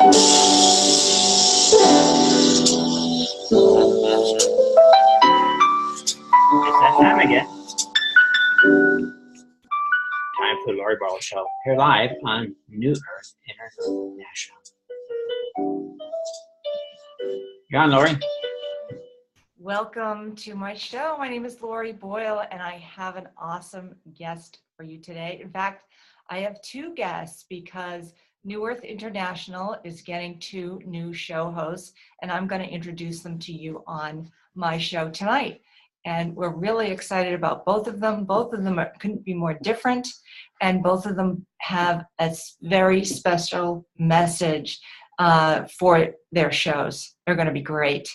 It's that time again. Time for the Lori Boyle Show. Here live on New Earth International. You're on, Lori. Welcome to my show. My name is Lori Boyle, and I have an awesome guest for you today. In fact, I have two guests because New Earth International is getting two new show hosts, and I'm going to introduce them to you on my show tonight. And we're really excited about both of them. Both of them couldn't be more different, and both of them have a very special message for their shows. They're going to be great.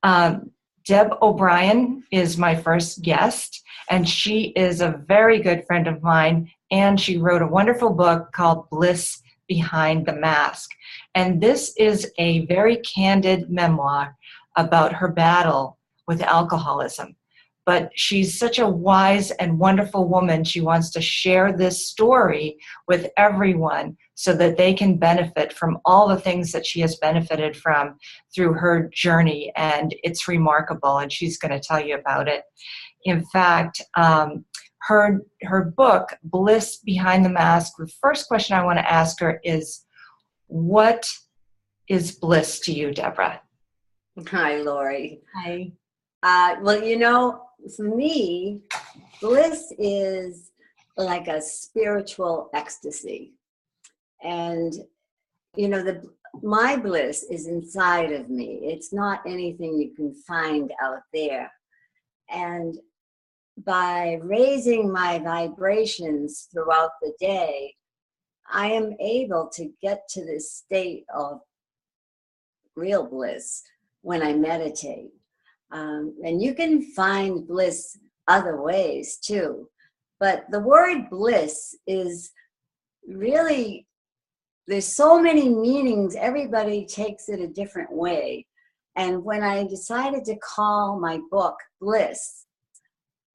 Deb O'Brien is my first guest, and she is a very good friend of mine, and she wrote a wonderful book called Bliss Behind the Mask. And this is a very candid memoir about her battle with alcoholism. But she's such a wise and wonderful woman. She wants to share this story with everyone so that they can benefit from all the things that she has benefited from through her journey. And it's remarkable, and she's going to tell you about it. In fact, her book, Bliss Behind the Mask, the first question I want to ask her is, what is bliss to you, Deborah? Hi, Lori. Hi. Well, for me, bliss is like a spiritual ecstasy. And, my bliss is inside of me. It's not anything you can find out there. And by raising my vibrations throughout the day, I am able to get to this state of real bliss when I meditate. And you can find bliss other ways too. But the word bliss is really, there's so many meanings. Everybody takes it a different way. And when I decided to call my book Bliss,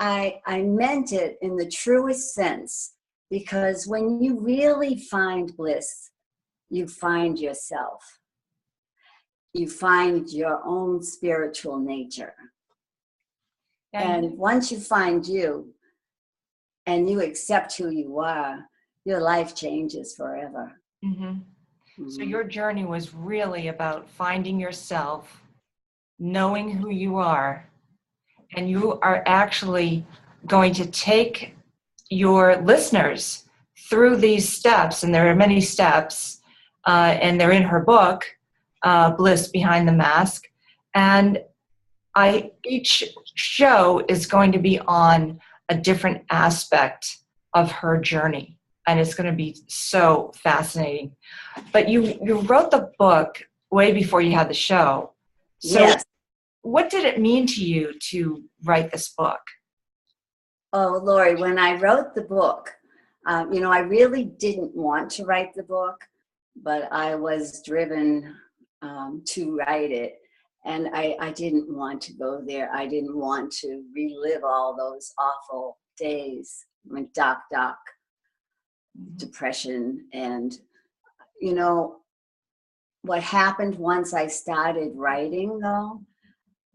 I meant it in the truest sense, because when you really find bliss, you find yourself. You find your own spiritual nature. And once you find you and you accept who you are, your life changes forever. Mm-hmm. Mm-hmm. So your journey was really about finding yourself, knowing who you are, and you are actually going to take your listeners through these steps, and there are many steps, and they're in her book, Bliss Behind the Mask. And each show is going to be on a different aspect of her journey. And it's going to be so fascinating. But you wrote the book way before you had the show. So yes. What did it mean to you to write this book? Oh, Lori, when I wrote the book, I really didn't want to write the book, but I was driven to write it. And I didn't want to go there. I didn't want to relive all those awful days with dark depression. And, what happened once I started writing, though,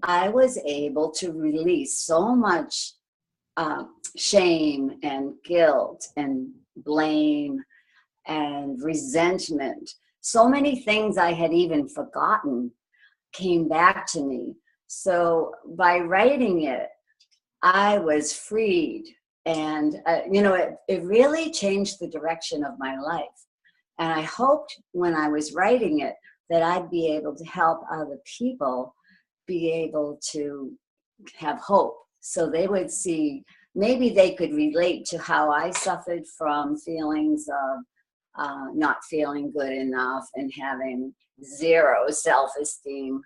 I was able to release so much shame and guilt and blame and resentment. So many things I had even forgotten came back to me. So by writing it, I was freed. And, it really changed the direction of my life. And I hoped when I was writing it that I'd be able to help other people be able to have hope. So they would see, maybe they could relate to how I suffered from feelings of not feeling good enough and having zero self-esteem.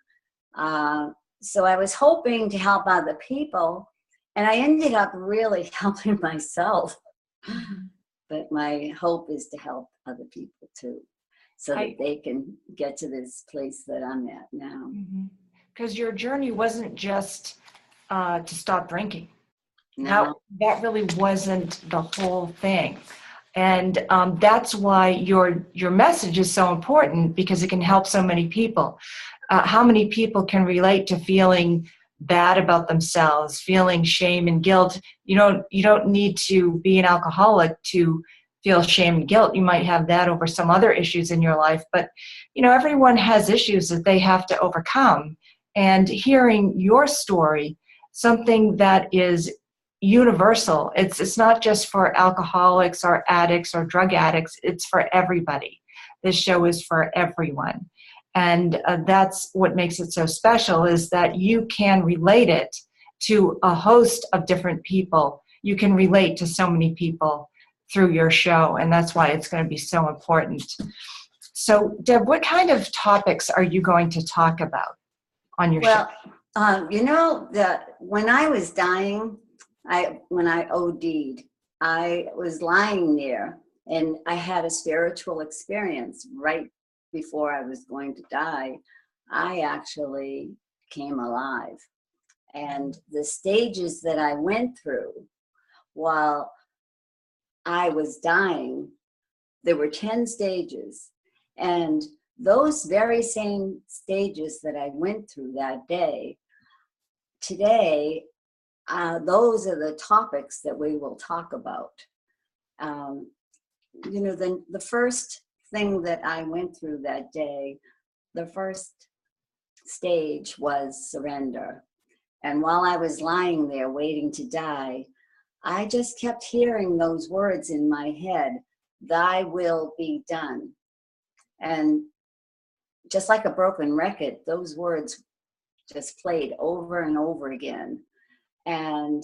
So I was hoping to help other people, and I ended up really helping myself. But my hope is to help other people too, so that they can get to this place that I'm at now. Because your journey wasn't just to stop drinking. No. That really wasn't the whole thing. And that's why your message is so important, because it can help so many people. How many people can relate to feeling bad about themselves, feeling shame and guilt? You don't need to be an alcoholic to feel shame and guilt. You might have that over some other issues in your life, but everyone has issues that they have to overcome. And hearing your story, something that is universal, it's not just for alcoholics or addicts or drug addicts, it's for everybody. This show is for everyone. And that's what makes it so special, is that you can relate it to a host of different people. You can relate to so many people through your show, and that's why it's going to be so important. So, Deb, what kind of topics are you going to talk about on your show? When I was dying, when I OD'd, I was lying there, and I had a spiritual experience right before I was going to die. I actually came alive. And the stages that I went through while I was dying, there were 10 stages. And those very same stages that I went through that day, today, those are the topics that we will talk about. The first thing that I went through that day, the first stage was surrender. And while I was lying there waiting to die, I just kept hearing those words in my head, "Thy will be done." And just like a broken record, those words just played over and over again. And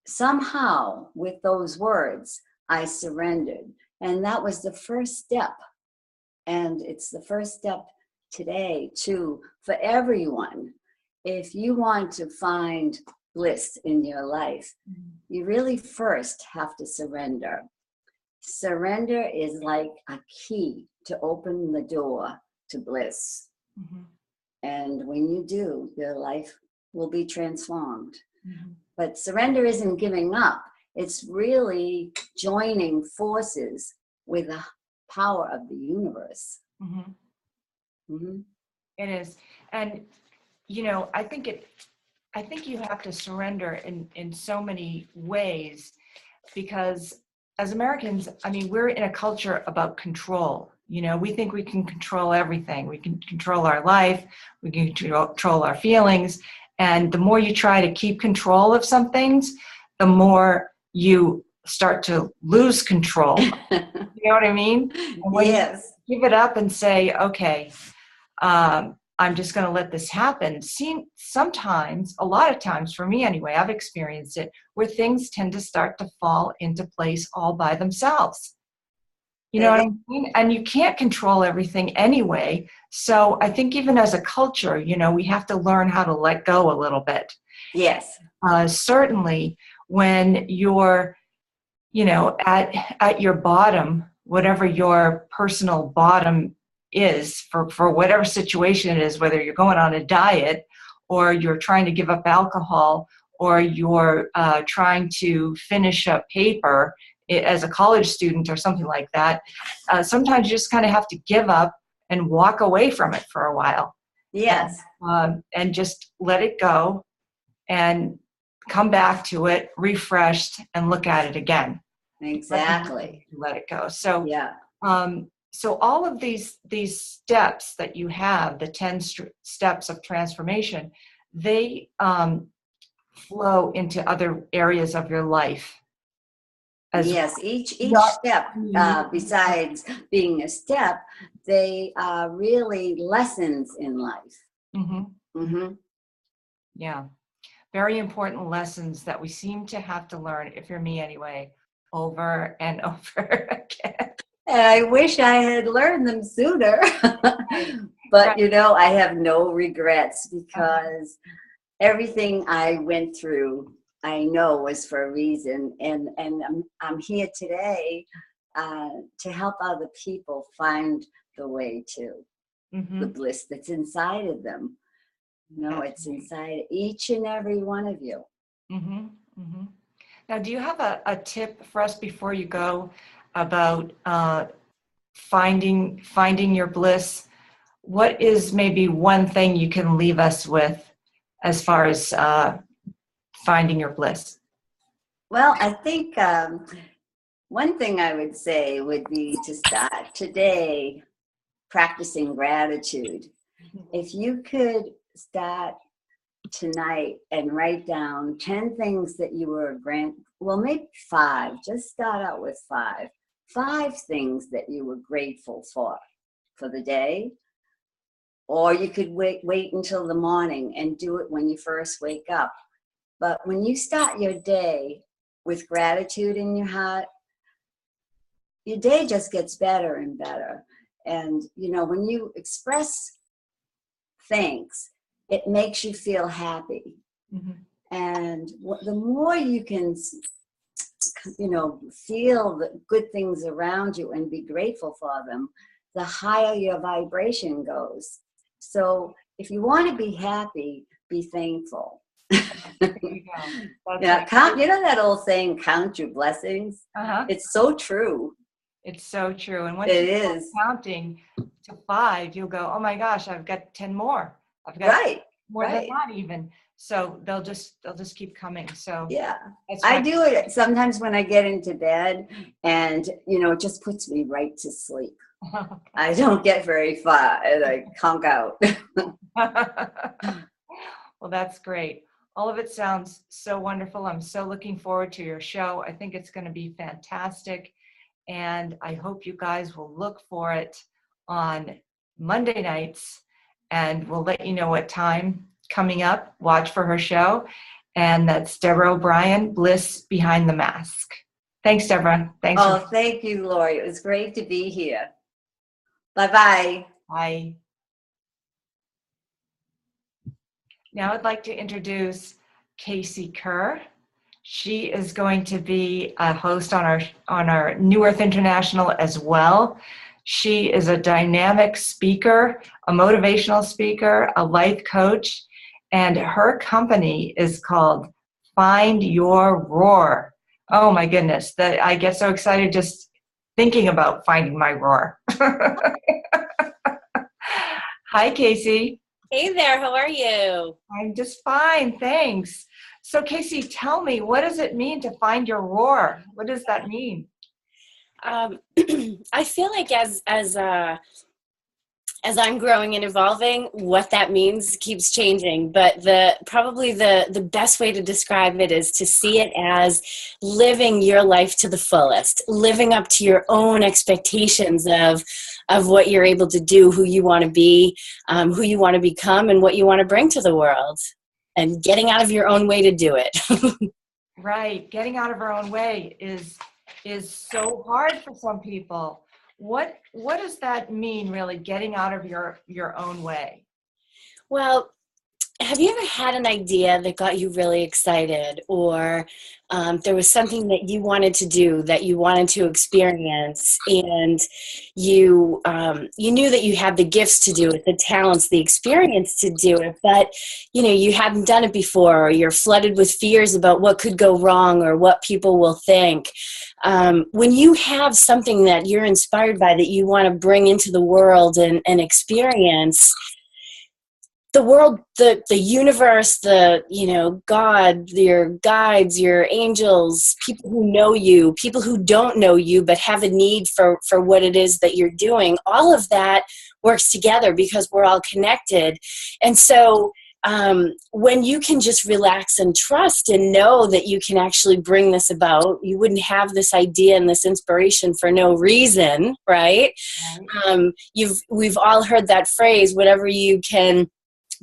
somehow with those words, I surrendered. And that was the first step. And it's the first step today too, for everyone. If you want to find bliss in your life, you really first have to surrender. Surrender is like a key to open the door to bliss. Mm-hmm. And when you do, your life will be transformed. Mm-hmm. But surrender isn't giving up. It's really joining forces with the power of the universe. Mm-hmm. Mm-hmm. It is. And, I think you have to surrender in so many ways, because as Americans, we're in a culture about control. We think we can control everything. We can control our life. We can control our feelings. And the more you try to keep control of some things, the more you start to lose control. You know what I mean? And when yes. you give it up and say, okay, I'm just going to let this happen. Sometimes, a lot of times for me anyway, I've experienced it, where things tend to start to fall into place all by themselves. You know what I mean? And you can't control everything anyway. So I think even as a culture, we have to learn how to let go a little bit. Yes. Certainly when you're, at your bottom, whatever your personal bottom is for whatever situation it is, whether you're going on a diet or you're trying to give up alcohol or you're trying to finish a paper as a college student or something like that, sometimes you just kind of have to give up and walk away from it for a while. Yes. And just let it go and come back to it refreshed and look at it again. Exactly. Let it go. So yeah. So all of these steps that you have, the 10 steps of transformation, they flow into other areas of your life. Yes, each step, besides being a step, they are really lessons in life. Mm-hmm. Mm-hmm. Yeah, very important lessons that we seem to have to learn, if you're me anyway, over and over again. And I wish I had learned them sooner. But, I have no regrets, because everything I went through, I know was for a reason. And I'm here today to help other people find the way to the bliss that's inside of them. It's inside each and every one of you. Mm-hmm. Mm-hmm. Now, do you have a tip for us before you go about finding your bliss? What is maybe one thing you can leave us with as far as finding your bliss? Well, I think one thing I would say would be to start today practicing gratitude. If you could start tonight and write down 10 things that you were well, maybe 5, just start out with 5 things that you were grateful for the day. Or you could wait until the morning and do it when you first wake up. But when you start your day with gratitude in your heart, your day just gets better and better. And, when you express thanks, it makes you feel happy. Mm-hmm. And the more you can, feel the good things around you and be grateful for them, the higher your vibration goes. So if you want to be happy, be thankful. There you go. Yeah, that old saying, count your blessings? Uh-huh. It's so true. It's so true. And once you start counting to 5, you'll go, oh my gosh, I've got 10 more. I've got more than that even. So they'll just keep coming. So yeah, I do it sometimes when I get into bed, and it just puts me right to sleep. I don't get very far and I conk out. Well, that's great. All of it sounds so wonderful. I'm so looking forward to your show. I think it's going to be fantastic. And I hope you guys will look for it on Monday nights, and we'll let you know what time coming up. Watch for her show. And that's Deborah O'Brien, Bliss Behind the Mask. Thanks, Deborah. Thanks. Thank you, Lori. It was great to be here. Bye-bye. Bye. Now I'd like to introduce Casey Kerr. She is going to be a host on our New Earth International as well. She is a dynamic speaker, a motivational speaker, a life coach, and her company is called Find Your Roar. Oh my goodness, I get so excited just thinking about finding my roar. Hi, Casey. Hey there, how are you? I'm just fine, thanks. So Casey, tell me, what does it mean to find your roar? What does that mean? I feel like as I'm growing and evolving, what that means keeps changing. But probably the best way to describe it is to see it as living your life to the fullest, living up to your own expectations of what you're able to do, who you want to be, who you want to become, and what you want to bring to the world, and getting out of your own way to do it. Right. Getting out of our own way is so hard for some people. What does that mean, really, getting out of your own way? Well, have you ever had an idea that got you really excited, or there was something that you wanted to do, that you wanted to experience, and you knew that you had the gifts to do it, the talents, the experience to do it, but you hadn't done it before, or you're flooded with fears about what could go wrong or what people will think. When you have something that you're inspired by, that you want to bring into the world and experience, the world, the universe, God, your guides, your angels, people who know you, people who don't know you but have a need for what it is that you're doing, all of that works together because we're all connected. And so when you can just relax and trust and know that you can actually bring this about, you wouldn't have this idea and this inspiration for no reason, right? We've all heard that phrase, whatever you can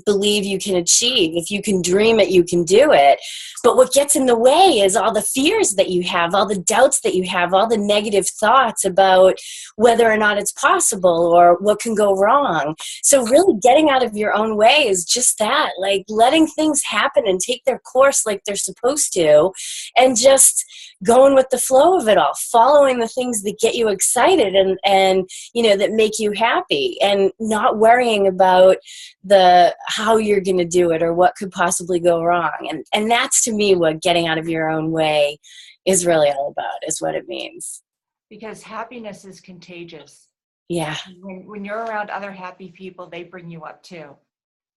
believe you can achieve. If you can dream it, you can do it. But what gets in the way is all the fears that you have, all the doubts that you have, all the negative thoughts about whether or not it's possible or what can go wrong. So really getting out of your own way is just that, like letting things happen and take their course like they're supposed to, and just going with the flow of it all, following the things that get you excited and that make you happy, and not worrying about the how you're going to do it or what could possibly go wrong. And that's to me what getting out of your own way is really all about, is what it means. Because happiness is contagious. Yeah, When you're around other happy people, they bring you up too.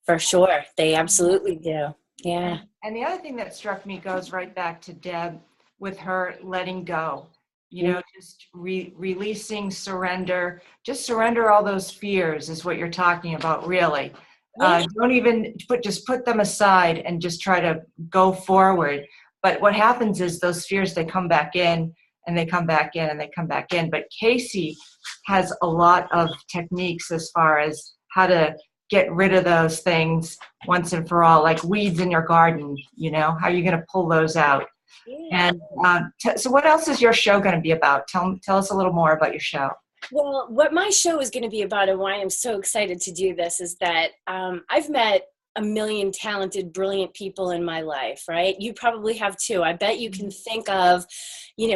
for sure. They absolutely do. Yeah. And the other thing that struck me goes right back to Deb with her letting go, just releasing, surrender, just surrender all those fears is what you're talking about, really. Yeah. Don't even put them aside and just try to go forward. But what happens is those fears, they come back in and they come back in and they come back in. But Casey has a lot of techniques as far as how to get rid of those things once and for all, like weeds in your garden, how are you going to pull those out? Yeah. And so what else is your show going to be about? Tell us a little more about your show. Well, what my show is going to be about and why I'm so excited to do this is that I've met a million talented, brilliant people in my life, right? You probably have too. I bet you can think of,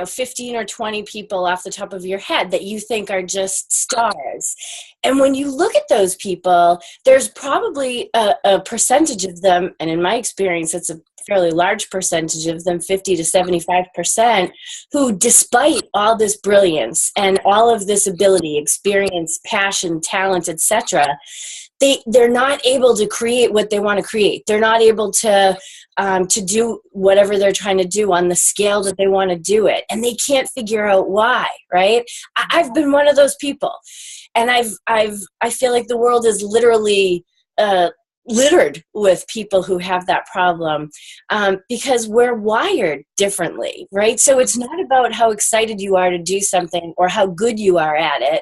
15 or 20 people off the top of your head that you think are just stars. And when you look at those people, there's probably a percentage of them, and in my experience, it's a fairly large percentage of them, 50 to 75%, who, despite all this brilliance and all of this ability, experience, passion, talent, etc., they're not able to create what they want to create. They're not able to do whatever they're trying to do on the scale that they want to do it, and they can't figure out why. Right? I've been one of those people, and I feel like the world is literally littered with people who have that problem because we're wired differently, right? So it's not about how excited you are to do something or how good you are at it.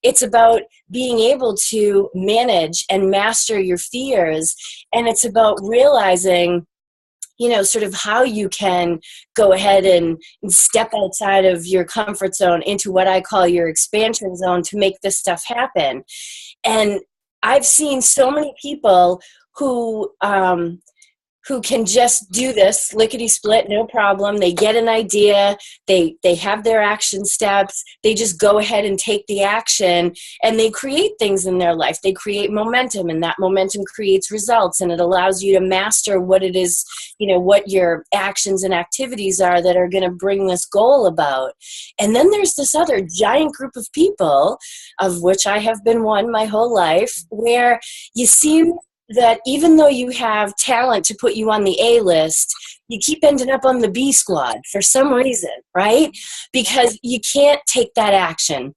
It's about being able to manage and master your fears, and it's about realizing sort of how you can go ahead and step outside of your comfort zone into what I call your expansion zone to make this stuff happen. And I've seen so many people who can just do this lickety split, no problem. They get an idea, they have their action steps, they just go ahead and take the action, and they create things in their life. They create momentum, and that momentum creates results, and it allows you to master what it is, what your actions and activities are that are going to bring this goal about. And then there's this other giant group of people, of which I have been one my whole life, where you seem that even though you have talent to put you on the A list, you keep ending up on the B squad for some reason, right? Because you can't take that action,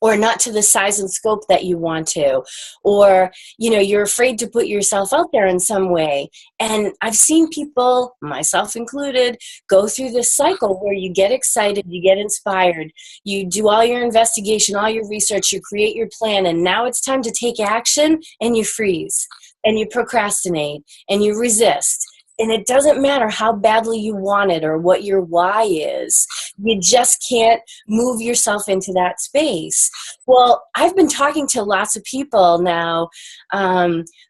or not to the size and scope that you want to, or, you're afraid to put yourself out there in some way. And I've seen people, myself included, go through this cycle where you get excited, you get inspired, you do all your investigation, all your research, you create your plan, and now it's time to take action, and you freeze, and you procrastinate, and you resist. And it doesn't matter how badly you want it or what your why is. You just can't move yourself into that space. Well, I've been talking to lots of people now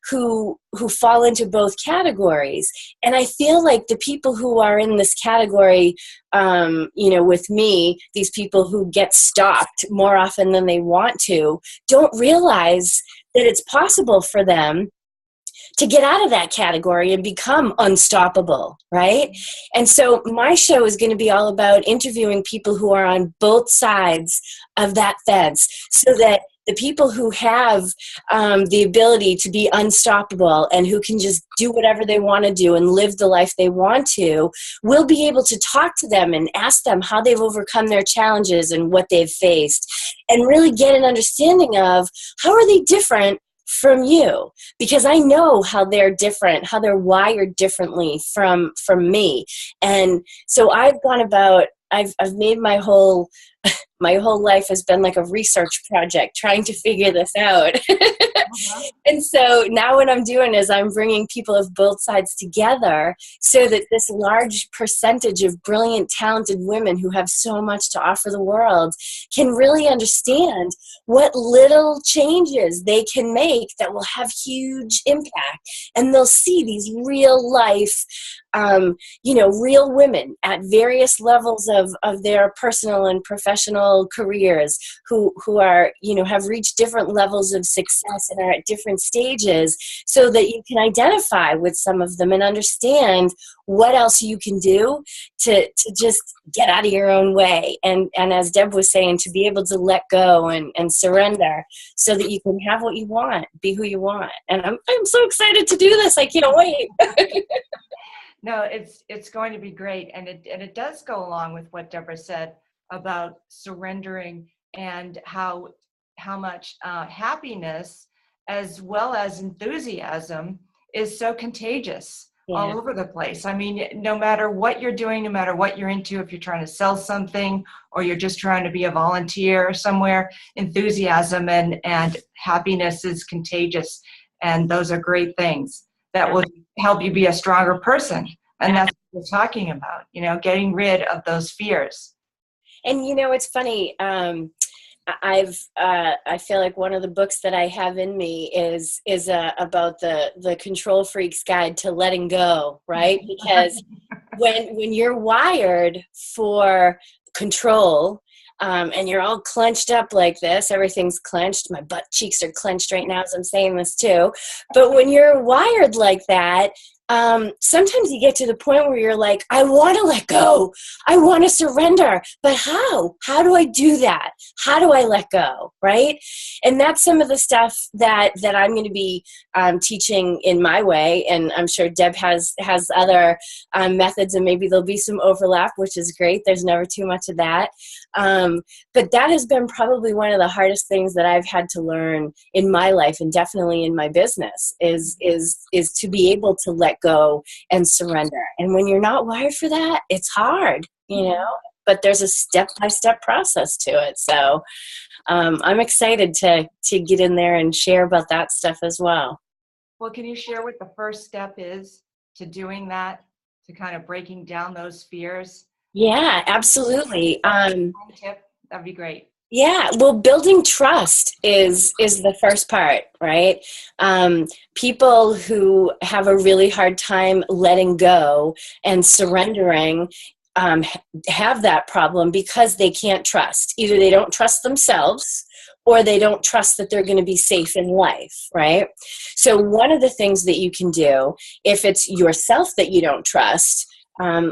who fall into both categories. And I feel like the people who are in this category, with me, these people who get stopped more often than they want to, don't realize that it's possible for them to get out of that category and become unstoppable, right? And so my show is going to be all about interviewing people who are on both sides of that fence, so that the people who have the ability to be unstoppable and who can just do whatever they want to do and live the life they want to will be able to talk to them and ask them how they've overcome their challenges and what they've faced, and really get an understanding of how are they different from you, because I know how they're different, how they're wired differently from me. And so I've made my whole life has been like a research project trying to figure this out. And so now what I'm doing is I'm bringing people of both sides together so that this large percentage of brilliant, talented women who have so much to offer the world can really understand what little changes they can make that will have huge impact. And they'll see these real life real women at various levels of their personal and professional careers who are, have reached different levels of success and are at different stages, so that you can identify with some of them and understand what else you can do to just get out of your own way. And as Deb was saying, to be able to let go and surrender so that you can have what you want, be who you want. And I'm so excited to do this. I can't wait. No, it's going to be great. And it does go along with what Deborah said about surrendering and how much happiness as well as enthusiasm is so contagious. Yeah. All over the place. I mean, no matter what you're doing, no matter what you're into, if you're trying to sell something or you're just trying to be a volunteer somewhere, enthusiasm and happiness is contagious. And those are great things that will help you be a stronger person. And that's what we're talking about, getting rid of those fears. And, it's funny. I feel like one of the books that I have in me is about the control freak's guide to letting go, right? Because when you're wired for control, and you're all clenched up like this, everything's clenched. My butt cheeks are clenched right now as I'm saying this too. But when you're wired like that, sometimes you get to the point where you're like, I want to let go. I want to surrender. But how? How do I do that? How do I let go? Right? And that's some of the stuff that I'm going to be teaching in my way. And I'm sure Deb has other methods, and maybe there'll be some overlap, which is great. There's never too much of that. But that has been probably one of the hardest things that I've had to learn in my life, and definitely in my business, is to be able to let go and surrender. And when you're not wired for that, it's hard, but there's a step-by-step process to it. So I'm excited to get in there and share about that stuff as well. Well, can you share what the first step is to doing that, to kind of breaking down those fears? Yeah, absolutely. Tip, that'd be great. Yeah, well, building trust is the first part, right? People who have a really hard time letting go and surrendering have that problem because they can't trust. Either they don't trust themselves, or they don't trust that they're going to be safe in life, right? So one of the things that you can do, if it's yourself that you don't trust,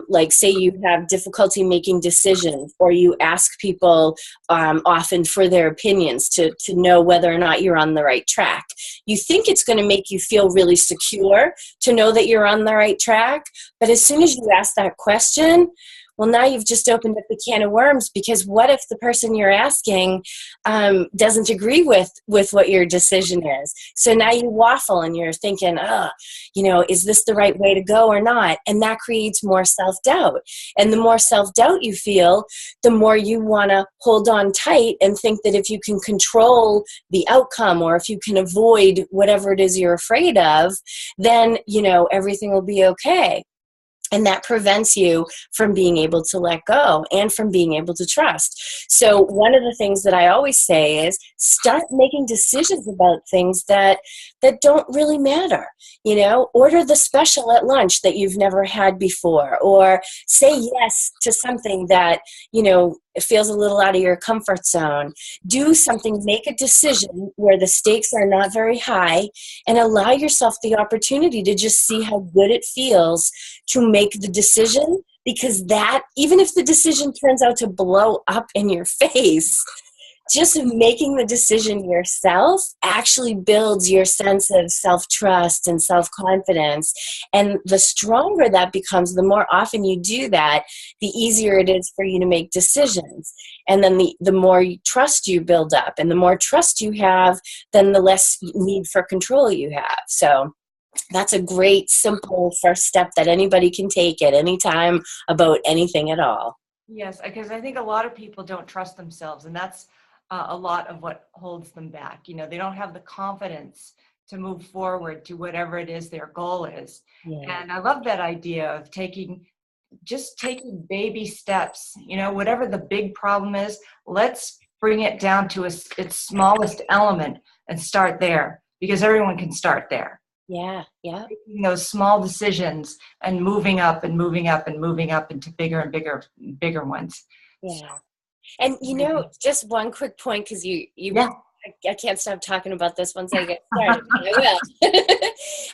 like say you have difficulty making decisions, or you ask people often for their opinions to know whether or not you're on the right track. You think it's going to make you feel really secure to know that you're on the right track, but as soon as you ask that question, well, now you've just opened up the can of worms, because what if the person you're asking doesn't agree with what your decision is? So now you waffle and you're thinking, is this the right way to go or not? And that creates more self-doubt. And the more self-doubt you feel, the more you want to hold on tight and think that if you can control the outcome, or if you can avoid whatever it is you're afraid of, then, everything will be okay. And that prevents you from being able to let go and from being able to trust. So one of the things that I always say is start making decisions about things that don't really matter. Order the special at lunch that you've never had before, or say yes to something that, it feels a little out of your comfort zone. Do something, make a decision where the stakes are not very high, and allow yourself the opportunity to just see how good it feels to make the decision, because that, even if the decision turns out to blow up in your face, just making the decision yourself actually builds your sense of self-trust and self-confidence. And the stronger that becomes, the more often you do that, the easier it is for you to make decisions. And then the more trust you build up, and the more trust you have, then the less need for control you have. So that's a great, simple first step that anybody can take at any time about anything at all. Yes, because I think a lot of people don't trust themselves, and that's a lot of what holds them back. They don't have the confidence to move forward to whatever it is their goal is. Yeah. And I love that idea of taking baby steps. Whatever the big problem is, let's bring it down to its smallest element and start there, because everyone can start there. Yeah. Yeah. Making those small decisions and moving up and moving up and moving up into bigger and bigger ones. Yeah. And just one quick point, because Yeah. I can't stop talking about this once I get started. I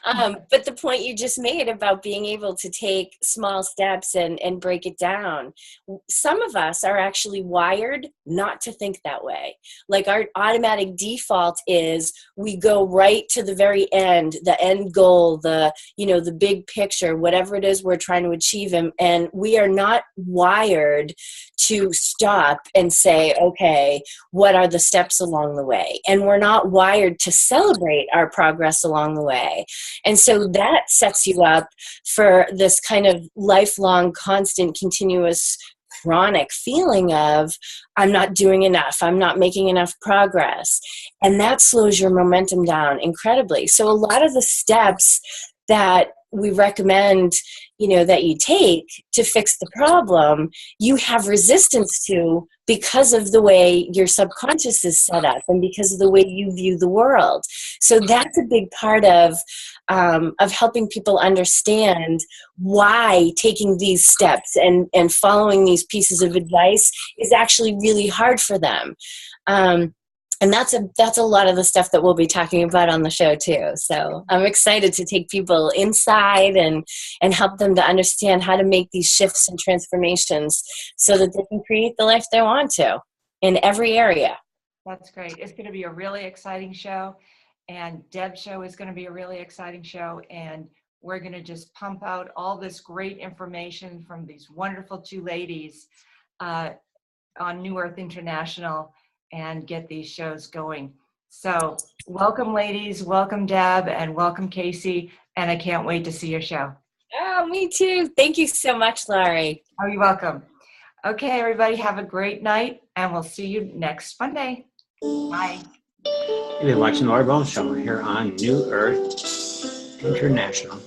will. But the point you just made about being able to take small steps and break it down. Some of us are actually wired not to think that way. Like our automatic default is we go right to the very end, the end goal, the big picture, whatever it is we're trying to achieve. And we are not wired to stop and say, okay, what are the steps along the way? And we're not wired to celebrate our progress along the way. And so that sets you up for this kind of lifelong, constant, continuous, chronic feeling of, I'm not doing enough, I'm not making enough progress. And that slows your momentum down incredibly. So a lot of the steps that we recommend, that you take to fix the problem, you have resistance to because of the way your subconscious is set up and because of the way you view the world. So that's a big part of helping people understand why taking these steps and following these pieces of advice is actually really hard for them. And that's a lot of the stuff that we'll be talking about on the show too. So I'm excited to take people inside and help them to understand how to make these shifts and transformations so that they can create the life they want to in every area. That's great. It's going to be a really exciting show, and Deb's show is going to be a really exciting show, and we're going to just pump out all this great information from these wonderful two ladies on New Earth International and get these shows going. So welcome, ladies, welcome, Deb, and welcome, Casey, and I can't wait to see your show. Oh, me too. Thank you so much, Laurie. Oh, you're welcome. Okay, everybody, have a great night, and we'll see you next Monday. Bye. You've been watching the Laurie Boyle Show here on New Earth International.